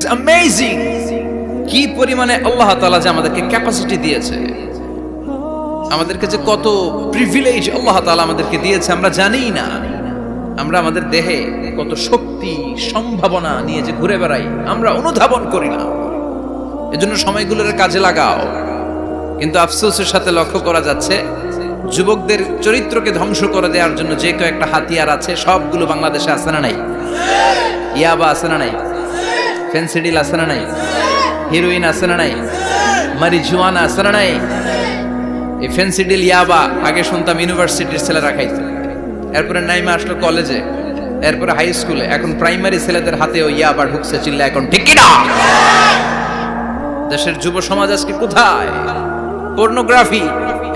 It's amazing কি পরিমাণে আল্লাহ তাআলা যে আমাদেরকে ক্যাপাসিটি দিয়েছে, আমাদেরকে যে কত প্রিভিলেজ আল্লাহ তাআলা আমাদেরকে দিয়েছে আমরা জানিই না। আমরা আমাদের দেহে কত শক্তি সম্ভাবনা নিয়ে যে ঘুরে বেড়াই আমরা অনুধাবন করি না। এজন্য সময়গুলোর কাজে লাগাও। কিন্তু আফসোসের সাথে লক্ষ্য করা যাচ্ছে যুবকদের চরিত্রকে ধ্বংস করে দেওয়ার জন্য যে কয়েকটা হাতিয়ার আছে সবগুলো বাংলাদেশে আছে না নাই? ইয়াবা আছে না নাই? ফেন্সিডিল আছে না নাই? হিরোইন আছে না নাই? মারিজুয়ানা আছে না নাই? এই ফেন্সিডিল ইয়াবা আগে শুনতাম ইউনিভার্সিটির ছেলেরা খাইছে, এরপরে নাইমা আসলো কলেজে, এরপরে হাই স্কুলে, এখন প্রাইমারি ছেলেদের হাতেও ইয়াবা ঢুকছে। চিল্লা এখন ঠিক কি না? দেশের যুব সমাজ আজকে কোথায়? পর্নোগ্রাফি,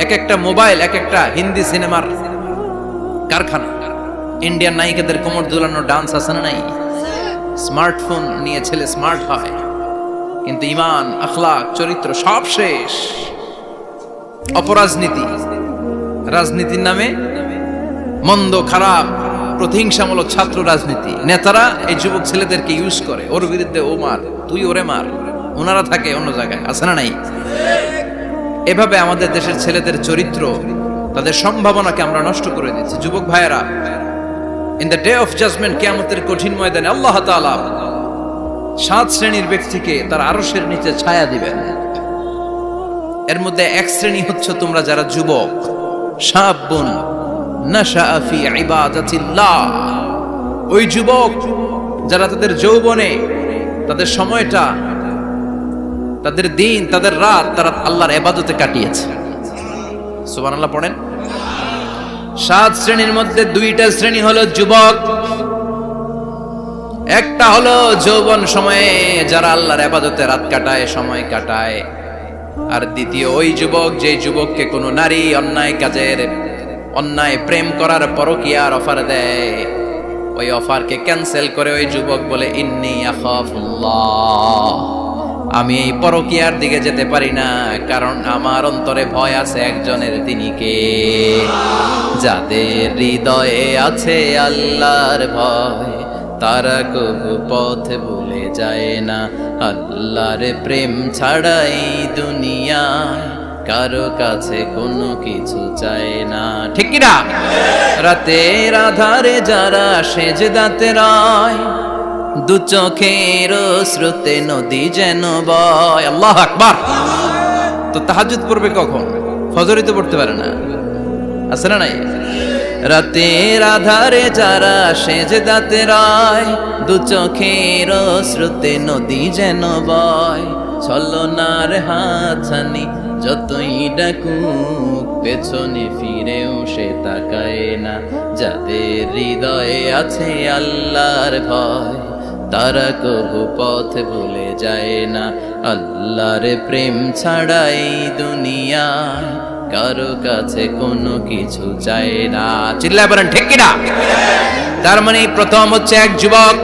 এক একটা মোবাইল এক একটা হিন্দি সিনেমার কারখানা। ইন্ডিয়ান নায়িকাদের কোমর দুলানো ডান্স আছে না নাই? স্মার্টফোন নিয়ে ছেলে স্মার্ট হয়, কিন্তু ঈমান আখলাক চরিত্র সব শেষ। অপরাজনীতি, রাজনীতির নামে মন্দ খারাপ প্রতিহিংসামূলক ছাত্র রাজনীতি, নেতারা এই যুবক ছেলেদেরকে ইউজ করে, ওর বিরুদ্ধে ও মার, তুই ওরে মার, ওনারা থাকে অন্য জায়গায়, আছে না নাই? এভাবে আমাদের দেশের ছেলেদের চরিত্র, তাদের সম্ভাবনাকে আমরা নষ্ট করে দিচ্ছি। যুবক ভাইয়েরা, in the day of judgement, কিয়ামতের কঠিন ময়দানে আল্লাহ তাআলা 7 শ্রেণীর ব্যক্তিকে তার আরশের নিচে ছায়া দিবেন। এর মধ্যে এক শ্রেণী হচ্ছে তোমরা যারা যুবক, শাবুন নাশাআ ফি ইবাদাতিল্লাহ, ওই যুবক যারা তাদের যৌবনে তাদের সময়টা, তাদের দিন, তাদের রাত তারা আল্লাহর ইবাদতে কাটিয়েছে। সুবহানাল্লাহ পড়েন। 7 শ্রেণীর মধ্যে 2টা শ্রেণী হলো যুবক। একটা হলো যৌবন সময়ে যারা আল্লাহর ইবাদতে রাত কাটায়, সময় কাটায়। আর দ্বিতীয় ওই যুবক যে যুবককে কোনো নারী অন্যায় কাজের, অন্যায় প্রেম করার পরকীয়ার অফার দেয়, ওই অফারকে ক্যান্সেল করে ওই যুবক বলে ইন্নী আখাফুল্লাহ, আমি এই পরকীয়ার দিকে যেতে পারি না, কারণ আমার অন্তরে ভয় আছে একজনের, তিনি কে? যাদের হৃদয়ে আছে আল্লাহর ভয় তারা কবু পথ ভুলে যায় না। আল্লাহর প্রেম ছাড়াই দুনিয়ায় কারো কাছে কোনো কিছু চায় না, ঠিক কি না? রাতের আধারে যারা সেজদাতে রয়, দু চোখের স্রোতে নদী যেন বয়। আল্লাহু আকবার। তো তাহাজ্জুদ পড়বে কখন? ফজরই তো পড়তে পারে না, আছে না নাই? রাতের আধারে যারা সেজদাতে রয়, দু চোখের স্রোতে নদী যেন বয়। ছলনার হাতছানি যতই ডাকুক, পেছনে ফিরেও সে তাকায় না। যাদের হৃদয়ে আছে আল্লাহর ভয় তারা কবু পথ ভুলে যায় না। আল্লাহর প্রেম ছাড়াই দুনিয়ায় কারো কাছে কোনো কিছু চায় না। চিল্লায় বলেন ঠিক কিনা? তার মানে প্রথম হচ্ছে এক যুবক,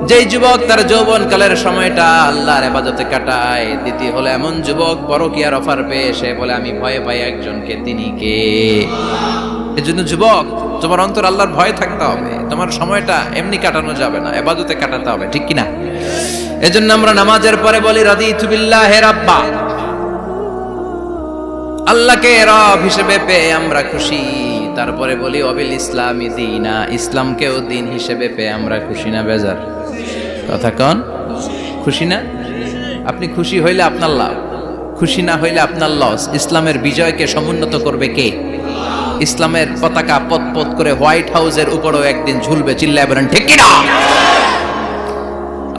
যেই যুবক তার যৌবন কালের সময়টা আল্লাহর ইবাদতে কাটায়। দ্বিতীয় হলো এমন যুবক পরকীয়ার অফার পেয়ে সে বলে আমি ভয় পাই একজনকে, তিনি কে? এজন্য যুবক, তোমার অন্তর আল্লাহর ভয় থাকতে হবে, তোমার সময়টা এমনি কাটানো যাবে না, ইবাদতে কাটাতে হবে, ঠিক কিনা? এজন্য আমরা নামাজের পরে বলি রাদিতু বিল্লাহি রাব্বা, আল্লাহকে রব হিসেবে পেয়ে আমরা খুশি। তারপরে বলি অবিল ইসলামি দীনা, ইসলামকেও দিন হিসেবে পেয়ে আমরা খুশি না বেজার? কথা কন, খুশি না? আপনি খুশি হইলে আপনার লাভ, খুশি না হইলে আপনার লস। ইসলামের বিজয়কে সমুন্নত করবে কে? ইসলামের পতাকা পথ পথ করে হোয়াইট হাউসের উপরেও একদিন ঝুলবে। চিল্লায় বলেন ঠিক কিনা?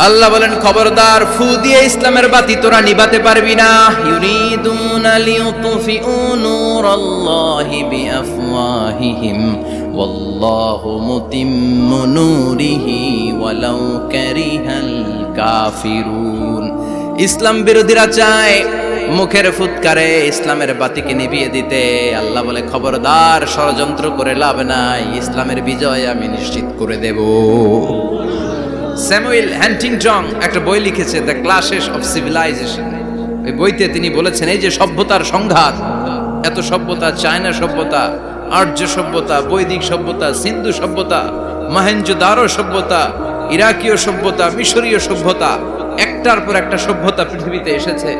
আল্লাহ বলেন খবরদার, ফু দিয়ে ইসলামের বাতি তোরা নিভাতে পারবি না। ইউরিদুনা লিউতফিউ নূরাল্লাহি বিআফওয়াহিহিম ওয়াল্লাহু মুতিম্মু নূরিহি ওয়ালাউ কারিহাল কাফিরুন। ইসলাম বিরোধীরা চায় মুখের ফুৎকারে ইসলামের বাতিকে নিভিয়ে দিতে। আল্লাহ বলে খবরদার, ষড়যন্ত্র করে লাভ নাই, ইসলামের বিজয় আমি নিশ্চিত করে দেব। স্যামুয়েল হ্যান্টিংটন একটা বই লিখেছে, দ্য ক্লাশেস অফ সিভিলাইজেশন। ওই বইতে তিনি বলেছেন এই যে সভ্যতার সংঘাত, এত সভ্যতা, চায়না সভ্যতা, আর্য সভ্যতা, বৈদিক সভ্যতা, সিন্ধু সভ্যতা, মহেঞ্জোদারো সভ্যতা, ইরাকীয় সভ্যতা, মিশরীয় সভ্যতা, একটা একটার পর একটা সভ্যতা পৃথিবীতে এসেছে,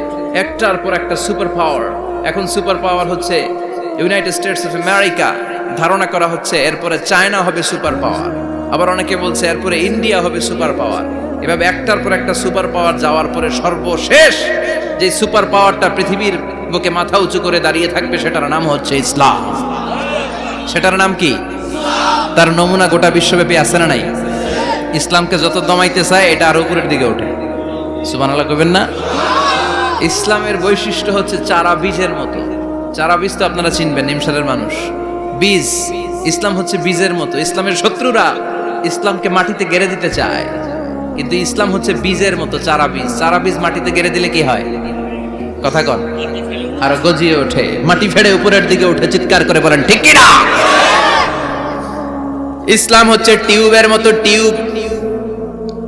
একটার পর একটা সুপার পাওয়ার। এখন সুপার পাওয়ার হচ্ছে ইউনাইটেড স্টেটস অফ আমেরিকা, ধারণা করা হচ্ছে এরপরে চায়না হবে সুপার পাওয়ার, আবার অনেকে বলছে এরপরে ইন্ডিয়া হবে সুপার পাওয়ার। এভাবে একটার পর একটা সুপার পাওয়ার যাওয়ার পরে সর্বশেষ যে সুপার পাওয়ারটা পৃথিবীর বুকে মাথা উঁচু করে দাঁড়িয়ে থাকবে সেটার নাম হচ্ছে ইসলাম। সেটার নাম কি? তার নমুনা গোটা বিশ্বব্যাপী আছে না নাই? ইসলামকে যত দমাইতে চায় এটা আরো উপরের দিকে ওঠে। সুবহানাল্লাহ কইবেন না? ইসলামের বৈশিষ্ট্য হচ্ছে চারা বীজের মতো। চারা বীজ তো আপনারা চিনবেন, নিমসারের মানুষ। বীজ, ইসলাম হচ্ছে বীজের মতো। ইসলামের শত্রুরা ইসলামকে মাটিতে গেড়ে দিতে চায়, কিন্তু ইসলাম হচ্ছে বীজের মতো, চারা বীজ। চারা বীজ মাটিতে গেড়ে দিলে কি হয়? কথা কন, আর গজিয়ে ওঠে, মাটি ফেড়ে উপরের দিকে উঠে চিৎকার করে বলেন ঠিক কি না? ইসলাম হচ্ছে টিউবের মতো। টিউব,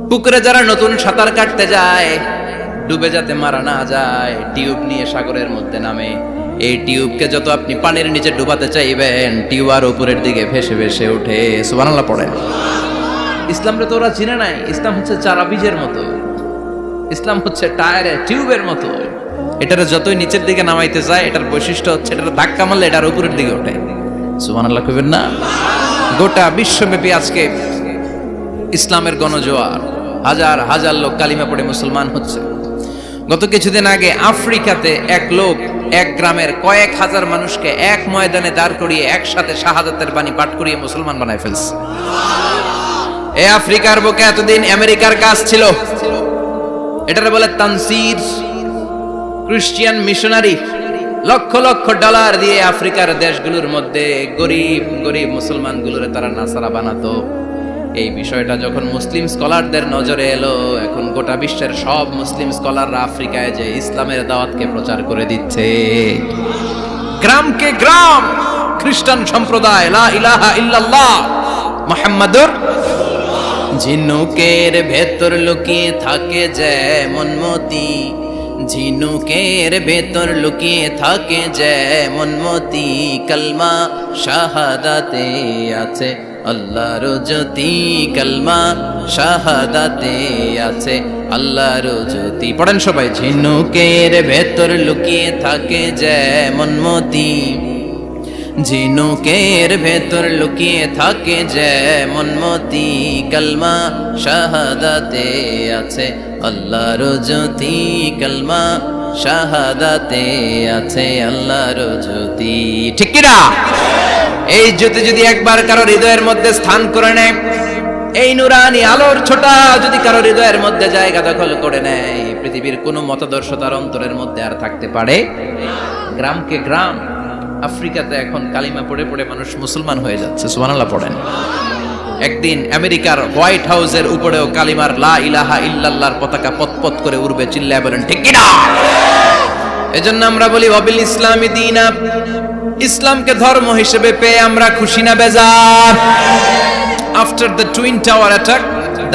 পুকুরে যারা নতুন সাঁতার কাটতে যায় ডুবে যাতে মারা না যায়, টিউব নিয়ে সাগরের মধ্যে নামে। এই টিউবকে যত আপনি পানির নিচে ডুবাতে চাইবেন, টিউব আর উপরের দিকে ভেসে ভেসে ওঠে। সুবহানাল্লাহ পড়েন। ইসলামটা তো ওরা চিনে নাই। ইসলাম হচ্ছে চারা বীজের মতো, ইসলাম হচ্ছে টায়ারে টিউবের মতো। এটারে যতই নিচের দিকে নামাইতে যায়, এটার বৈশিষ্ট্য হচ্ছে এটার ধাক্কা মারলে এটার উপরের দিকে ওঠে। সুবহানাল্লাহ কইবেন না? গোটা বিশ্বব্যাপী আজকে ইসলামের গণজোয়ার, হাজার হাজার লোক কালিমা পড়ে মুসলমান হচ্ছে। গত কিছুদিন আগে আফ্রিকাতে এক লোক এক গ্রামের কয়েক হাজার মানুষকে এক ময়দানে দাঁড় করিয়ে একসাথে শাহাদাতের বাণী পাঠ করিয়ে মুসলমান বানায় ফেলছে। এই আফ্রিকার বুকে এতদিন আমেরিকার কাজ ছিল, এটারে বলে Tansir, Christian missionary. Lakh lakh dollar দিয়ে আফ্রিকার দেশগুলোর মধ্যে গরিব গরিব মুসলমানগুলোরে তারা নাসারা বানাতো। এই বিষয়টা যখন মুসলিম স্কলারদের নজরে এলো, এখন গোটা বিশ্বের সব মুসলিম স্কলাররা আফ্রিকায় যে ইসলামের দাওয়াতকে প্রচার করে দিচ্ছে। গ্রামকে গ্রাম খ্রিস্টান সম্প্রদায় লা ইলাহা ইল্লাল্লাহ মুহাম্মাদুর। ঝিনুকের ভেতর লুকিয়ে থাকে যেমন মতি, ঝিনুকের ভেতর লুকিয়ে থাকে যেমন মতি, কলমা শাহাদাতে আছে আল্লাহর জ্যোতি, কলমা শাহাদাতে আছে আল্লাহর জ্যোতি। পড়েন সবাই। ঝিনুকের ভেতর লুকিয়ে থাকে যেমন মতি, ঝিনুকের ভেতর লুকিয়ে থাকে যেমন মতি, কলমা শাহাদাতে আছে আল্লাহর জ্যোতি, কলমা শাহাদাতে আছে আল্লাহর জ্যোতি। ঠিক কি না? এই জ্যোতি যদি একবার কারো হৃদয়ের মধ্যে স্থান করে নেয়, এই নুরানি আলোর ছোটা যদি কারো হৃদয়ের মধ্যে জায়গা দখল করে নেয়, পৃথিবীর কোনো মতাদর্শ তার অন্তরের মধ্যে আর থাকতে পারে। গ্রামকে গ্রাম আফ্রিকাতে এখন কালিমা পড়ে পড়ে মানুষ মুসলমান হয়ে যাচ্ছে। সুবহানাল্লাহ পড়েন। একদিন আমেরিকার হোয়াইট হাউসের উপরেও কালিমার লা ইলাহা ইল্লাল্লাহর পতাকা পতপত করে উড়বে। চিল্লায় বলেন ঠিক কি না? এজন্য আমরা বলি ওয়াবিল ইসলামি দীনা, ইসলামকে ধর্ম হিসেবে পেয়ে আমরা খুশি না বেজার? After the Twin Tower attack,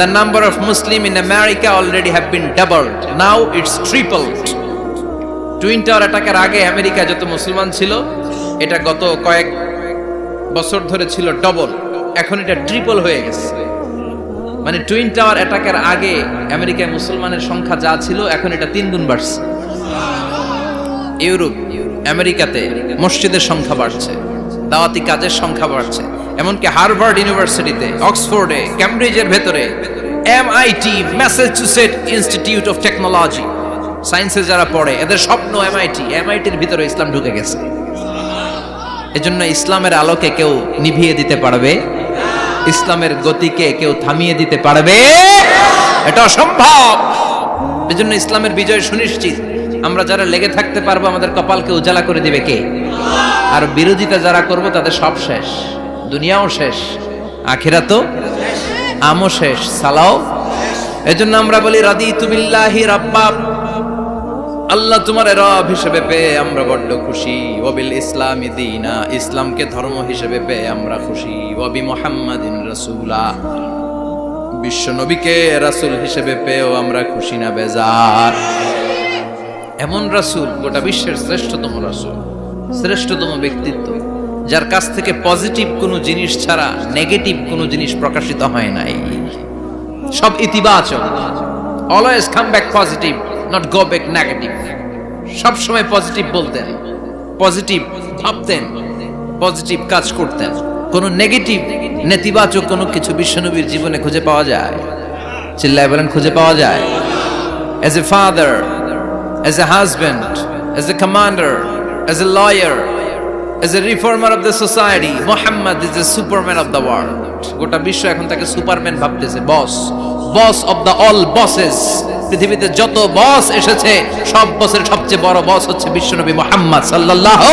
the number of Muslims in America already have been doubled. Now it's tripled. Twin tower অ্যাটাকের আগে আমেরিকা যত মুসলমান ছিল, এটা গত কয়েক বছর ধরে ছিল ডবল, এখন এটা ট্রিপল হয়ে গেছে। মানে টুইন টাওয়ার অ্যাটাকের আগে আমেরিকায় মুসলমানের সংখ্যা যা ছিল, এখন এটা 3 গুণ বাড়ছে। ইউরোপ, আমেরিকাতে মসজিদের সংখ্যা বাড়ছে, দাওয়াতি কাজের সংখ্যা বাড়ছে। এমনকি হার্ভার্ড ইউনিভার্সিটিতে, অক্সফোর্ডে, ক্যামব্রিজের ভেতরে, MIT, Massachusetts institute of technology, সায়েন্সে যারা পড়ে এদের স্বপ্ন এমআইটির ভিতরে ইসলাম ঢুকে গেছে। এজন্য ইসলামের আলোকে কেউ নিভিয়ে দিতে পারবে? ইসলামের গতিকে কেউ থামিয়ে দিতে পারবে? এটা অসম্ভব। এজন্য ইসলামের বিজয় সুনিশ্চিত। আমরা যারা লেগে থাকতে পারবো, আমাদের কপালকে উজালা করে দিবে কে? আর বিরোধিতা যারা করব তাদের সব শেষ, দুনিয়াও শেষ, আখিরাতও আমও শেষ, সালাও। এজন্য আমরা বলি রাদিতু বিল্লাহি রাব্বা, আল্লাহ তোমার রব হিসেবে পেয়ে আমরা বড্ড খুশি। ওয়াবিল ইসলামি দীনা, ইসলামকে ধর্ম হিসেবে পেয়ে আমরা খুশি। ওয়াবি মুহাম্মাদিন রাসূলা, বিশ্ব নবীকে রাসূল হিসেবে পেয়েও আমরা খুশি না বেজার? এমন রাসূল, গোটা বিশ্বের শ্রেষ্ঠতম রাসূল, শ্রেষ্ঠতম ব্যক্তিত্ব, যার কাছ থেকে পজিটিভ কোনো জিনিস ছাড়া নেগেটিভ কোনো জিনিস প্রকাশিত হয় নাই, সব ইতিবাচক। Always come back positive, not go back negative. সব সময় পজিটিভ বলতেন, পজিটিভ ভাবতেন, পজিটিভ কাজ করতেন। কোন নেগেটিভ নেতিবাচক কোনো কিছু বিশ্বনবীর জীবনে খুঁজে পাওয়া যায়? চিল্লায় বলেন, খুঁজে পাওয়া যায়? As a father, as a husband, as a commander, as a lawyer, as a reformer of the society, Muhammad is the superman of the world. গোটা বিশ্ব এখন তাকে সুপারম্যান ভাবতেছে, boss, boss of the all bosses. পৃথিবীতে যত বস এসেছে সব বসের সবচেয়ে বড় বস হচ্ছে বিশ্বনবী মুহাম্মদ সাল্লাল্লাহু